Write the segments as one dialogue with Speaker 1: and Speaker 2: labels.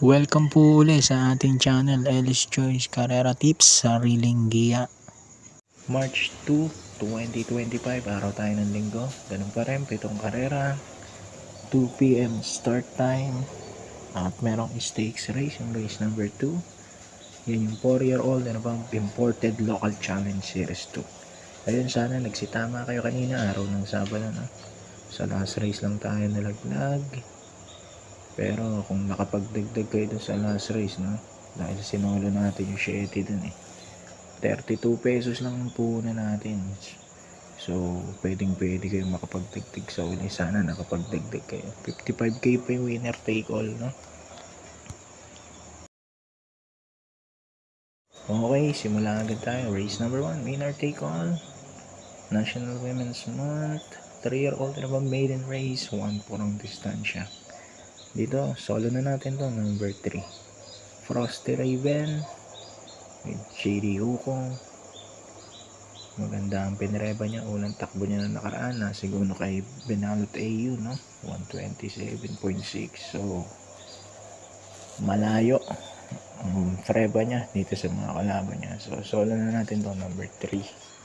Speaker 1: Welcome po ulit sa ating channel, Ellis Choice Carrera Tips, Sariling Giya. March 2, 2025, araw tayo ng linggo. Ganun pa rin, 7 karera, 2 p.m. start time. At merong stakes race, yung race number 2. Yan yung 4-year-old na bang imported local challenge series 2. Ayun, sana nagsitama kayo kanina, araw ng Sabado na. Sa last race lang tayo nalaglag. Pero kung nakapagdagdag kayo dun sa last race, no? Dahil sinolo natin yung 7 dun eh. 32 pesos lang ang puhunan natin. So, pwede kayo makapagdagdag sa uli. Sana nakapagdagdag kayo. 55k pa yung winner take all, no? Okay, simula agad tayo. Race number 1, winner take all. National Women's Month. 3-year-old na ba maiden race? 1 purong distansya. Dito, solo na natin to, number 3. Frosty Raven with JD Hukong. Maganda ang pinreba niya. Unang takbo niya na nakaraan na siguro kay Benalot AU, no? 127.6. So, malayo ang freba niya dito sa mga kalaban niya. So, solo na natin to, number 3.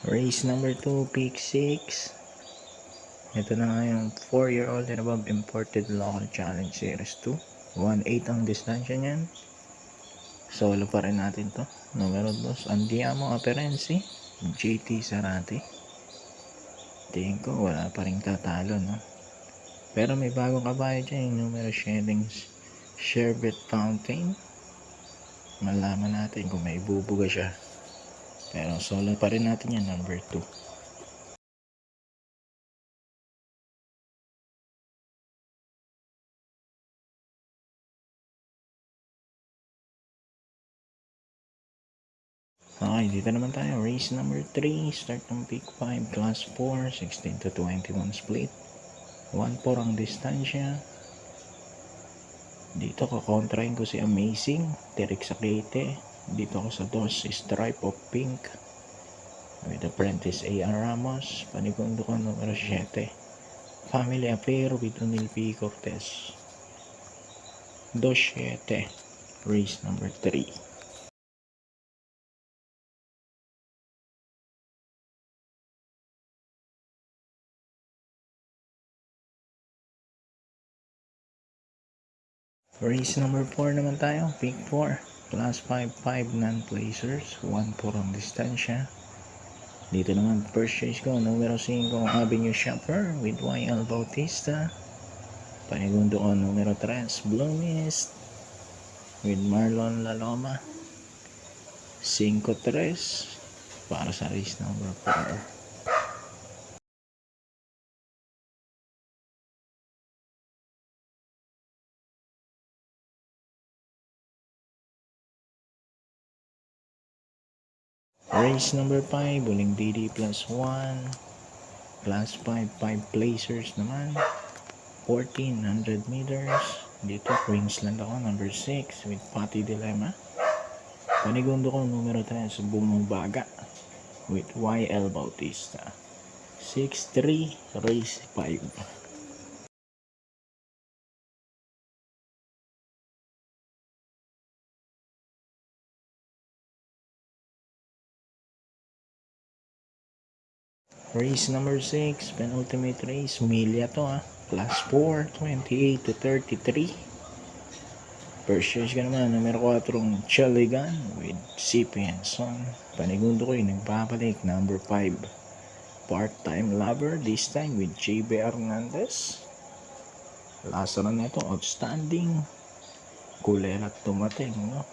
Speaker 1: Race number 2, pick 6. Ito na nga yung 4-year-old and above imported local challenge series 2. 1.8 ang distansya niyan. Solo pa rin natin to. Numero 2, Andiamo Aperensi, JT Sarate. Tingin ko wala pa rin tatalo, no? Pero may bagong kabayo dyan, yung numero 7, Sherbet Fountain. Malaman natin kung may bubuga siya. Pero solo pa rin natin yan, number 2. Okay, dito naman tayo. Race number 3. Start ng pick 5. Class 4. 16 to 21 split. 1-4 ang distansya. Dito kakontrahin ko si Amazing. Derek Sakete. Dito ako sa 2. Stripe of Pink. With Apprentice A.R. Ramos. Panigundo ko numero 7. Family Affair with Unil P. Cortez. 2-7. Race number 3. Race number 4 naman tayo. Pick 4. Class 5 non-placers. 1-4 ang distansya. Dito naman first choice ko. Numero 5 Avenue Shopper with YL Bautista. Panigundo ko numero 3 Blue Mist with Marlon Laloma. 5-3 para sa race number 4. Race number 5, uling DD plus 1. Class 5 placers naman. 1400 meters. Dito, Queensland ako, number 6 with Pati Dilemma. Panigundo ko, numero 3, Bumubaga with YL Bautista. 6-3, race 5. Race number 6, penultimate race, Milia to Class 4, 28 to 33. First choice ka naman, numero 4, Chaligan with CPN Song. Panigundo ko yung nagpapalik, number 5, Part-Time Lover, this time with JB Hernandez. Last run nito, outstanding. Kulerat tumating, no?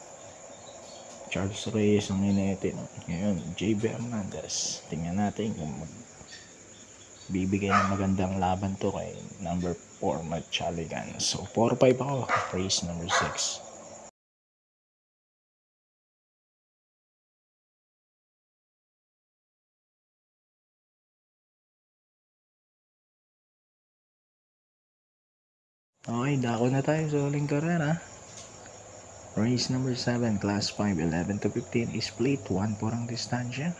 Speaker 1: Charles Reyes ang inete, no? Ngayon, JB Hernandez. Tingnan natin kung bibigay ng magandang laban to kay number 4 Chaligan. So 4-5 ako, race number 6. Okay, dako na tayo sa uling karera. Race number 7, Class 5, 11 to 15 is split, 1 po ang distansya.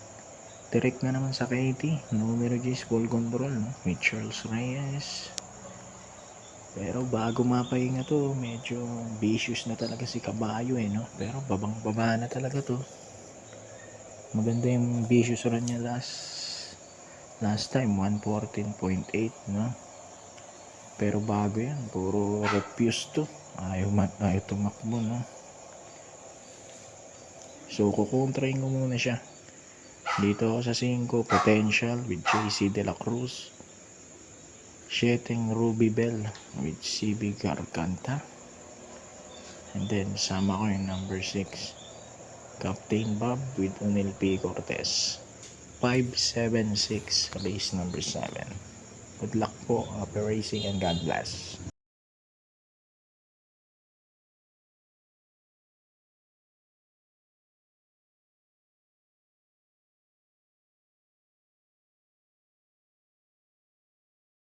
Speaker 1: Direct na naman sa KT, numero 10, ball control, no? With Charles Reyes. Pero bago mapahinga to, medyo vicious na talaga si Kabayo eh, no? Pero babang-baba na talaga to. Maganda yung vicious run niya last time, 114.8, no? Pero bago yan, puro refuse to. Ayaw tumakbo, no? So, kukontrain ko muna siya. Dito ako sa 5, Potential with JC De La Cruz. 7, Ruby Bell with CB Garganta. And then, sama ko yung number 6, Captain Bob with Unil P. Cortez. 5-7-6, race number 7. Good luck po, happy racing and God bless.